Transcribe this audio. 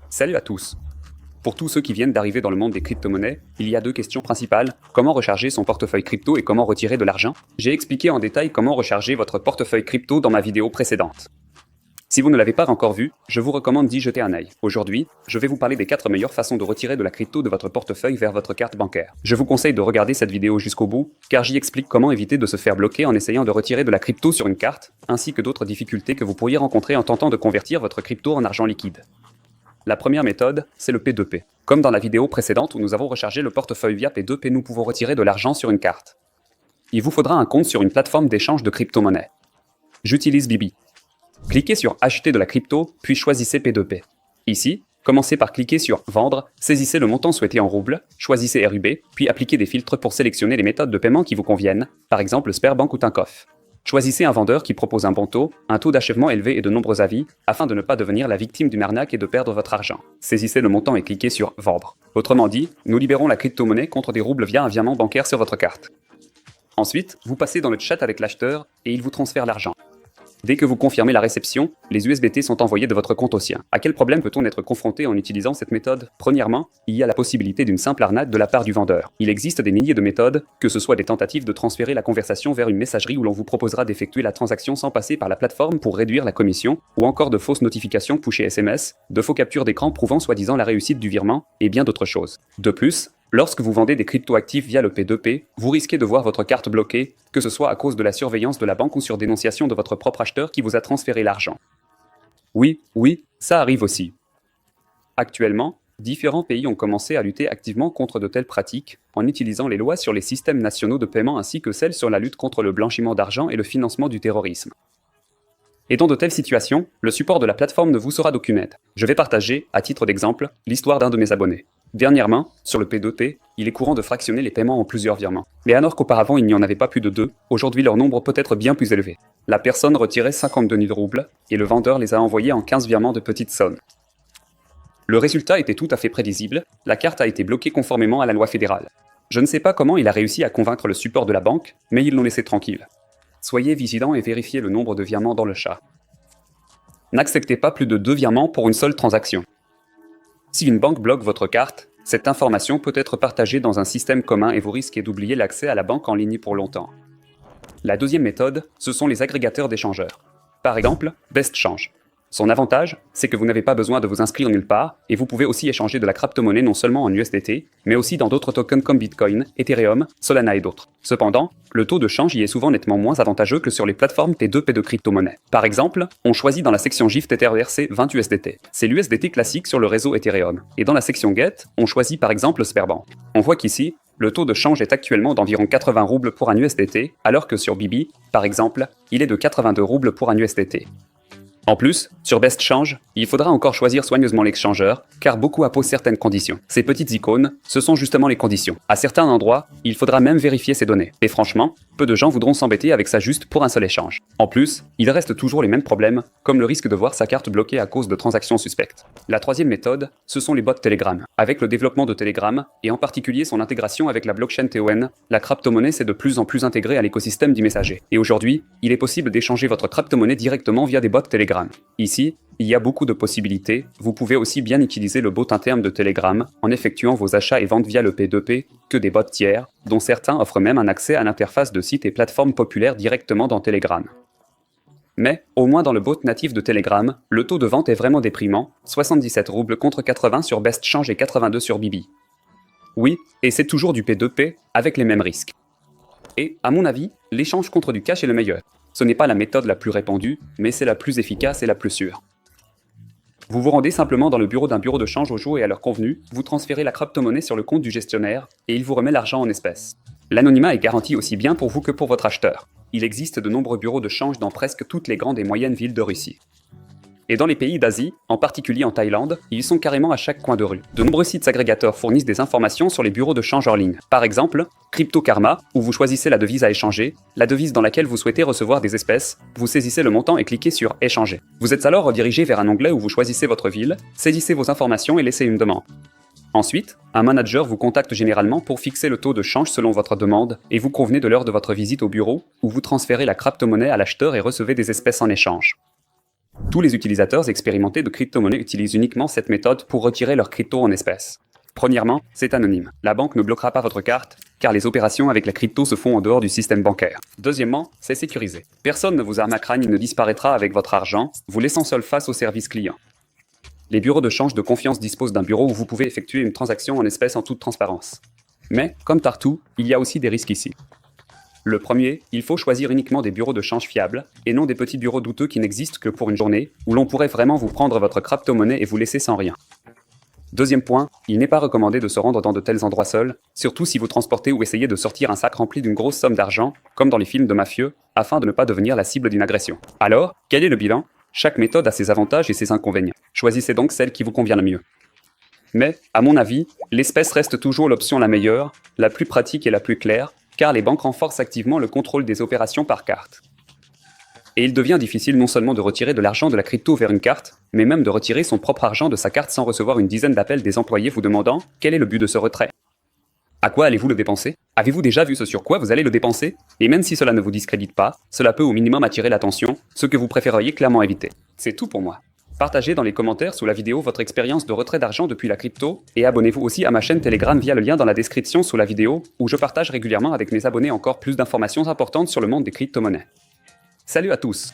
Salut à tous. Pour tous ceux qui viennent d'arriver dans le monde des crypto-monnaies, il y a deux questions principales. Comment recharger son portefeuille crypto et comment retirer de l'argent? J'ai expliqué en détail comment recharger votre portefeuille crypto dans ma vidéo précédente. Si vous ne l'avez pas encore vu, je vous recommande d'y jeter un œil. Aujourd'hui, je vais vous parler des 4 meilleures façons de retirer de la crypto de votre portefeuille vers votre carte bancaire. Je vous conseille de regarder cette vidéo jusqu'au bout, car j'y explique comment éviter de se faire bloquer en essayant de retirer de la crypto sur une carte, ainsi que d'autres difficultés que vous pourriez rencontrer en tentant de convertir votre crypto en argent liquide. La première méthode, c'est le P2P. Comme dans la vidéo précédente où nous avons rechargé le portefeuille via P2P, nous pouvons retirer de l'argent sur une carte. Il vous faudra un compte sur une plateforme d'échange de crypto-monnaies. J'utilise Bibi. Cliquez sur Acheter de la crypto, puis choisissez P2P. Ici, commencez par cliquer sur Vendre, saisissez le montant souhaité en roubles, choisissez RUB, puis appliquez des filtres pour sélectionner les méthodes de paiement qui vous conviennent, par exemple Sberbank ou Tinkoff. Choisissez un vendeur qui propose un bon taux, un taux d'achèvement élevé et de nombreux avis, afin de ne pas devenir la victime d'une arnaque et de perdre votre argent. Saisissez le montant et cliquez sur Vendre. Autrement dit, nous libérons la crypto-monnaie contre des roubles via un virement bancaire sur votre carte. Ensuite, vous passez dans le chat avec l'acheteur et il vous transfère l'argent. Dès que vous confirmez la réception, les USBT sont envoyés de votre compte au sien. À quel problème peut-on être confronté en utilisant cette méthode? Premièrement, il y a la possibilité d'une simple arnaque de la part du vendeur. Il existe des milliers de méthodes, que ce soit des tentatives de transférer la conversation vers une messagerie où l'on vous proposera d'effectuer la transaction sans passer par la plateforme pour réduire la commission, ou encore de fausses notifications pushées SMS, de faux captures d'écran prouvant soi-disant la réussite du virement, et bien d'autres choses. De plus, lorsque vous vendez des cryptoactifs via le P2P, vous risquez de voir votre carte bloquée, que ce soit à cause de la surveillance de la banque ou sur dénonciation de votre propre acheteur qui vous a transféré l'argent. Oui, ça arrive aussi. Actuellement, différents pays ont commencé à lutter activement contre de telles pratiques, en utilisant les lois sur les systèmes nationaux de paiement ainsi que celles sur la lutte contre le blanchiment d'argent et le financement du terrorisme. Et dans de telles situations, le support de la plateforme ne vous sera d'aucune aide. Je vais partager, à titre d'exemple, l'histoire d'un de mes abonnés. Dernièrement, sur le P2P, il est courant de fractionner les paiements en plusieurs virements. Mais alors qu'auparavant il n'y en avait pas plus de 2, aujourd'hui leur nombre peut être bien plus élevé. La personne retirait 52 000 roubles, et le vendeur les a envoyés en 15 virements de petites sommes. Le résultat était tout à fait prévisible, la carte a été bloquée conformément à la loi fédérale. Je ne sais pas comment il a réussi à convaincre le support de la banque, mais ils l'ont laissé tranquille. Soyez vigilants et vérifiez le nombre de virements dans le chat. N'acceptez pas plus de 2 virements pour une seule transaction. Si une banque bloque votre carte, cette information peut être partagée dans un système commun et vous risquez d'oublier l'accès à la banque en ligne pour longtemps. La deuxième méthode, ce sont les agrégateurs d'échangeurs. Par exemple, BestChange. Son avantage, c'est que vous n'avez pas besoin de vous inscrire nulle part, et vous pouvez aussi échanger de la crypto-monnaie non seulement en USDT, mais aussi dans d'autres tokens comme Bitcoin, Ethereum, Solana et d'autres. Cependant, le taux de change y est souvent nettement moins avantageux que sur les plateformes T2P de crypto-monnaie. Par exemple, on choisit dans la section GIFT EtherERC 20 USDT. C'est l'USDT classique sur le réseau Ethereum. Et dans la section Get, on choisit par exemple Sberbank. On voit qu'ici, le taux de change est actuellement d'environ 80 roubles pour un USDT, alors que sur Bibi, par exemple, il est de 82 roubles pour un USDT. En plus, sur BestChange, il faudra encore choisir soigneusement l'exchangeur, car beaucoup apposent certaines conditions. Ces petites icônes, ce sont justement les conditions. À certains endroits, il faudra même vérifier ces données. Et franchement, peu de gens voudront s'embêter avec ça juste pour un seul échange. En plus, il reste toujours les mêmes problèmes, comme le risque de voir sa carte bloquée à cause de transactions suspectes. La troisième méthode, ce sont les bots Telegram. Avec le développement de Telegram, et en particulier son intégration avec la blockchain TON, la crypto-monnaie s'est de plus en plus intégrée à l'écosystème du messager. Et aujourd'hui, il est possible d'échanger votre crypto-monnaie directement via des bots Telegram. Ici, il y a beaucoup de possibilités, vous pouvez aussi bien utiliser le bot interne de Telegram en effectuant vos achats et ventes via le P2P que des bots tiers, dont certains offrent même un accès à l'interface de sites et plateformes populaires directement dans Telegram. Mais, au moins dans le bot natif de Telegram, le taux de vente est vraiment déprimant, 77 roubles contre 80 sur BestChange et 82 sur Bibi. Oui, et c'est toujours du P2P, avec les mêmes risques. Et, à mon avis, l'échange contre du cash est le meilleur. Ce n'est pas la méthode la plus répandue, mais c'est la plus efficace et la plus sûre. Vous vous rendez simplement dans le bureau d'un bureau de change au jour et à l'heure convenue, vous transférez la crypto-monnaie sur le compte du gestionnaire, et il vous remet l'argent en espèces. L'anonymat est garanti aussi bien pour vous que pour votre acheteur. Il existe de nombreux bureaux de change dans presque toutes les grandes et moyennes villes de Russie. Et dans les pays d'Asie, en particulier en Thaïlande, ils sont carrément à chaque coin de rue. De nombreux sites agrégateurs fournissent des informations sur les bureaux de change en ligne. Par exemple, Crypto Karma, où vous choisissez la devise à échanger, la devise dans laquelle vous souhaitez recevoir des espèces, vous saisissez le montant et cliquez sur Échanger. Vous êtes alors redirigé vers un onglet où vous choisissez votre ville, saisissez vos informations et laissez une demande. Ensuite, un manager vous contacte généralement pour fixer le taux de change selon votre demande et vous convenez de l'heure de votre visite au bureau où vous transférez la crypto-monnaie à l'acheteur et recevez des espèces en échange. Tous les utilisateurs expérimentés de crypto-monnaies utilisent uniquement cette méthode pour retirer leurs cryptos en espèces. Premièrement, c'est anonyme. La banque ne bloquera pas votre carte, car les opérations avec la crypto se font en dehors du système bancaire. Deuxièmement, c'est sécurisé. Personne ne vous arnaquera ni ne disparaîtra avec votre argent, vous laissant seul face au service client. Les bureaux de change de confiance disposent d'un bureau où vous pouvez effectuer une transaction en espèces en toute transparence. Mais, comme partout, il y a aussi des risques ici. Le premier, il faut choisir uniquement des bureaux de change fiables, et non des petits bureaux douteux qui n'existent que pour une journée, où l'on pourrait vraiment vous prendre votre crypto-monnaie et vous laisser sans rien. Deuxième point, il n'est pas recommandé de se rendre dans de tels endroits seuls, surtout si vous transportez ou essayez de sortir un sac rempli d'une grosse somme d'argent, comme dans les films de mafieux, afin de ne pas devenir la cible d'une agression. Alors, quel est le bilan ? Chaque méthode a ses avantages et ses inconvénients. Choisissez donc celle qui vous convient le mieux. Mais, à mon avis, l'espèce reste toujours l'option la meilleure, la plus pratique et la plus claire, car les banques renforcent activement le contrôle des opérations par carte. Et il devient difficile non seulement de retirer de l'argent de la crypto vers une carte, mais même de retirer son propre argent de sa carte sans recevoir une dizaine d'appels des employés vous demandant quel est le but de ce retrait. À quoi allez-vous le dépenser ? Avez-vous déjà vu ce sur quoi vous allez le dépenser ? Et même si cela ne vous discrédite pas, cela peut au minimum attirer l'attention, ce que vous préféreriez clairement éviter. C'est tout pour moi. Partagez dans les commentaires sous la vidéo votre expérience de retrait d'argent depuis la crypto, et abonnez-vous aussi à ma chaîne Telegram via le lien dans la description sous la vidéo, où je partage régulièrement avec mes abonnés encore plus d'informations importantes sur le monde des crypto-monnaies. Salut à tous!